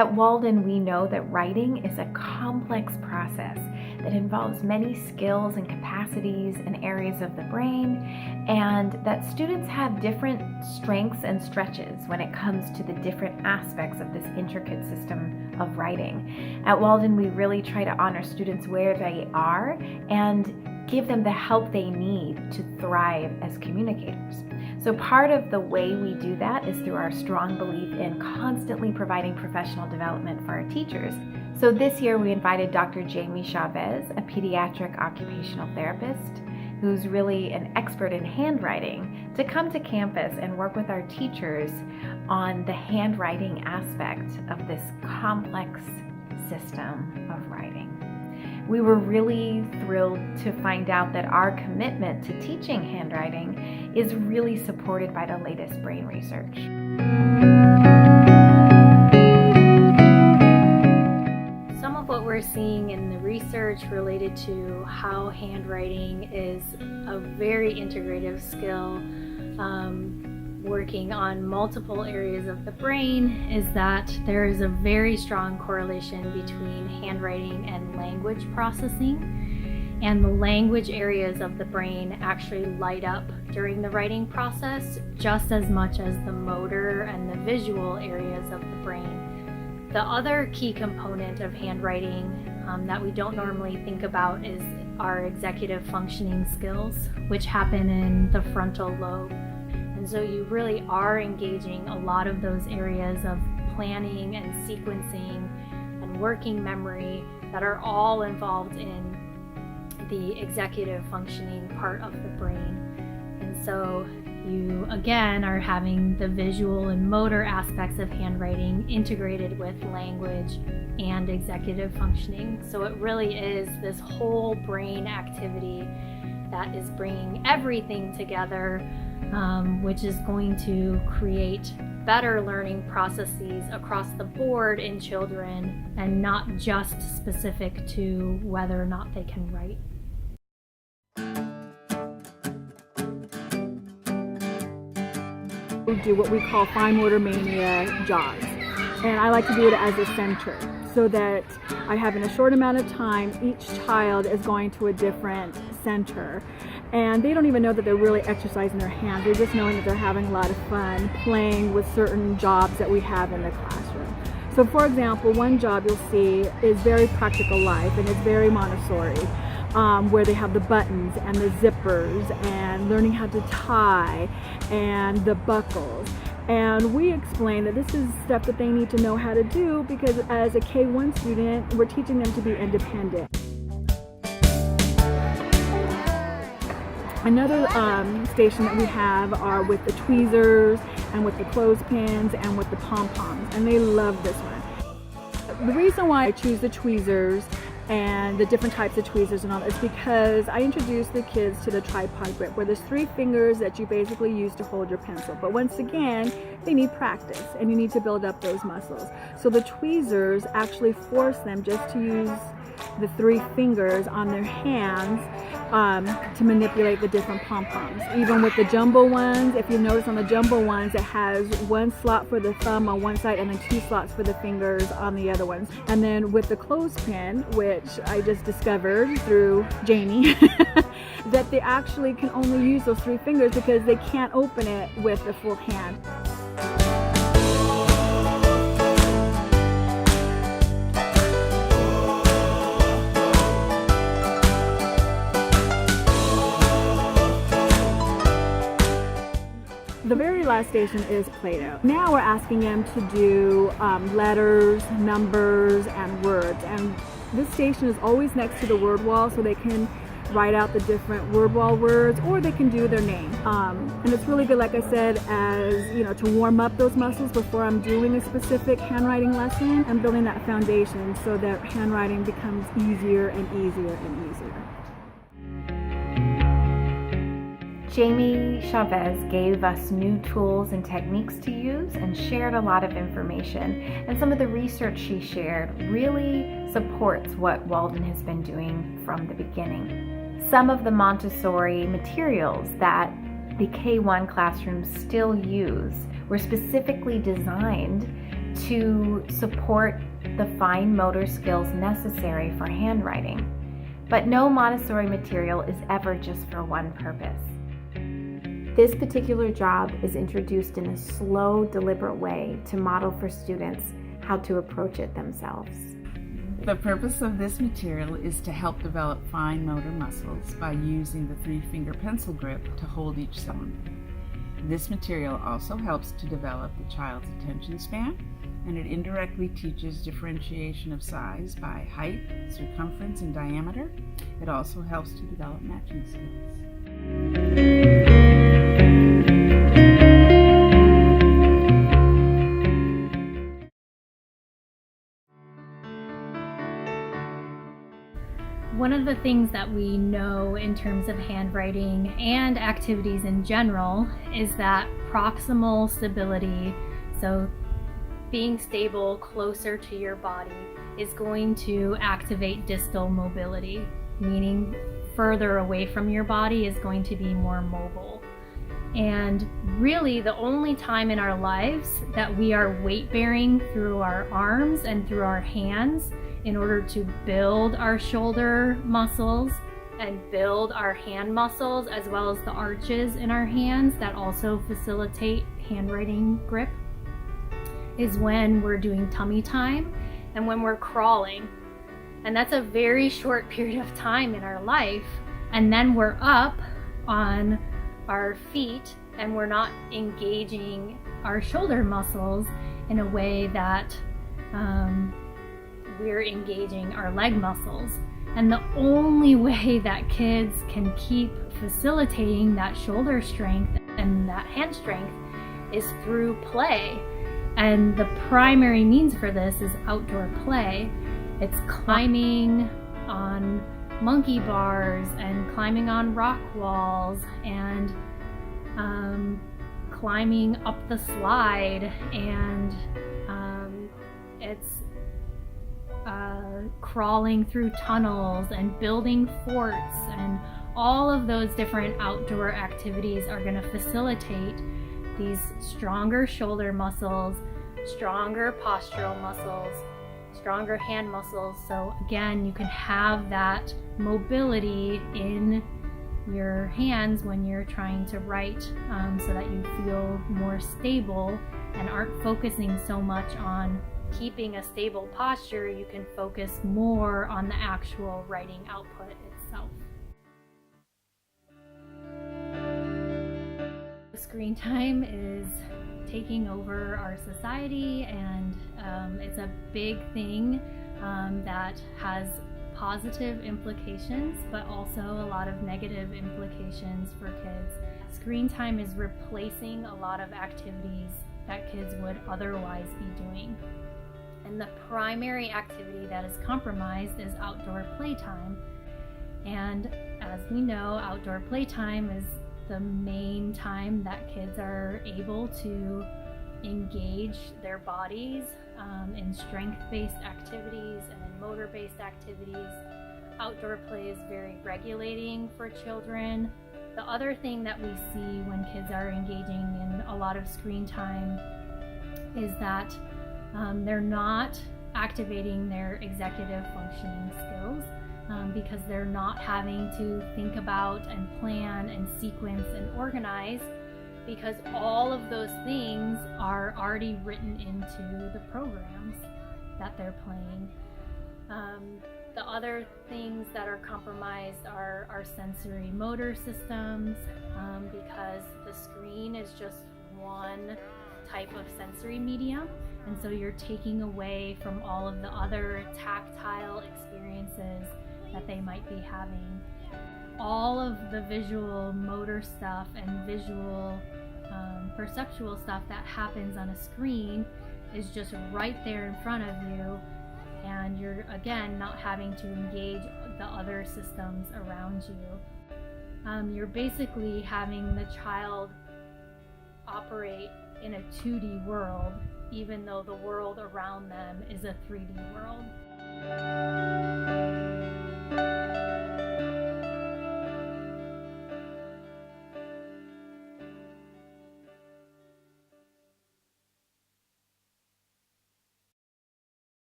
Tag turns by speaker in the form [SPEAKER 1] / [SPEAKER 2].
[SPEAKER 1] At Walden, we know that writing is a complex process that involves many skills and capacities and areas of the brain, and that students have different strengths and stretches when it comes to the different aspects of this intricate system of writing. At Walden, we really try to honor students where they are and give them the help they need to thrive as communicators. So part of the way we do that is through our strong belief in constantly providing professional development for our teachers. So this year we invited Dr. Jamie Chavez, a pediatric occupational therapist who's really an expert in handwriting, to come to campus and work with our teachers on the handwriting aspect of this complex system of writing. We were really thrilled to find out that our commitment to teaching handwriting is really supported by the latest brain research.
[SPEAKER 2] Some of what we're seeing in the research related to how handwriting is a very integrative skill, working on multiple areas of the brain, is that there is a very strong correlation between handwriting and language processing, and the language areas of the brain actually light up during the writing process just as much as the motor and the visual areas of the brain. The other key component of handwriting that we don't normally think about is our executive functioning skills, which happen in the frontal lobe. And so you really are engaging a lot of those areas of planning and sequencing and working memory that are all involved in the executive functioning part of the brain. And so you again are having the visual and motor aspects of handwriting integrated with language and executive functioning. So it really is this whole brain activity that is bringing everything together, which is going to create better learning processes across the board in children and not just specific to whether or not they can write.
[SPEAKER 3] We do what we call fine motor mania jobs, and I like to do it as a center so that I have in a short amount of time each child is going to a different center, and they don't even know that they're really exercising their hands. They're just knowing that they're having a lot of fun playing with certain jobs that we have in the classroom. So for example, one job you'll see is very practical life, and it's very Montessori, where they have the buttons and the zippers and learning how to tie and the buckles. And we explain that this is stuff that they need to know how to do because as a K1 student, we're teaching them to be independent. Another station that we have are with the tweezers and with the clothespins and with the pom-poms, and they love this one. The reason why I choose the tweezers and the different types of tweezers and all that is because I introduce the kids to the tripod grip, where there's 3 fingers that you basically use to hold your pencil. But once again, they need practice and you need to build up those muscles. So the tweezers actually force them just to use the 3 fingers on their hands to manipulate the different pom-poms. Even with the jumbo ones, if you notice on the jumbo ones, it has 1 slot for the thumb on one side and then 2 slots for the fingers on the other ones. And then with the clothespin, which I just discovered through Jamie, that they actually can only use those 3 fingers because they can't open it with the full hand. The very last station is Play-Doh. Now we're asking them to do letters, numbers, and words. And this station is always next to the word wall, so they can write out the different word wall words, or they can do their name. And it's really good, like I said, as to warm up those muscles before I'm doing a specific handwriting lesson and building that foundation so that handwriting becomes easier and easier and easier.
[SPEAKER 1] Jamie Chavez gave us new tools and techniques to use and shared a lot of information. And some of the research she shared really supports what Walden has been doing from the beginning. Some of the Montessori materials that the K1 classrooms still use were specifically designed to support the fine motor skills necessary for handwriting. But no Montessori material is ever just for one purpose. This particular job is introduced in a slow, deliberate way to model for students how to approach it themselves.
[SPEAKER 4] The purpose of this material is to help develop fine motor muscles by using the 3-finger pencil grip to hold each cylinder. This material also helps to develop the child's attention span, and it indirectly teaches differentiation of size by height, circumference, and diameter. It also helps to develop matching skills.
[SPEAKER 2] One of the things that we know in terms of handwriting and activities in general is that proximal stability, so being stable closer to your body, is going to activate distal mobility, meaning further away from your body is going to be more mobile. And really the only time in our lives that we are weight bearing through our arms and through our hands in order to build our shoulder muscles and build our hand muscles, as well as the arches in our hands that also facilitate handwriting grip, is when we're doing tummy time and when we're crawling. And that's a very short period of time in our life. And then we're up on our feet and we're not engaging our shoulder muscles in a way that we're engaging our leg muscles. And the only way that kids can keep facilitating that shoulder strength and that hand strength is through play. And the primary means for this is outdoor play. It's climbing on monkey bars and climbing on rock walls and climbing up the slide, and it's crawling through tunnels and building forts, and all of those different outdoor activities are going to facilitate these stronger shoulder muscles, stronger postural muscles, stronger hand muscles. So again, you can have that mobility in your hands when you're trying to write, so that you feel more stable and aren't focusing so much on keeping a stable posture. You can focus more on the actual writing output itself. Screen time is taking over our society, and it's a big thing that has positive implications, but also a lot of negative implications for kids. Screen time is replacing a lot of activities that kids would otherwise be doing. And the primary activity that is compromised is outdoor playtime. And as we know, outdoor playtime is the main time that kids are able to engage their bodies in strength-based activities and in motor-based activities. Outdoor play is very regulating for children. The other thing that we see when kids are engaging in a lot of screen time is that they're not activating their executive functioning skills, because they're not having to think about and plan and sequence and organize, because all of those things are already written into the programs that they're playing. The other things that are compromised are our sensory motor systems, because the screen is just one type of sensory medium, and so you're taking away from all of the other tactile experiences that they might be having. All of the visual motor stuff and visual perceptual stuff that happens on a screen is just right there in front of you, and you're again not having to engage the other systems around you. You're basically having the child operate in a 2D world, even though the world around them is a 3D world.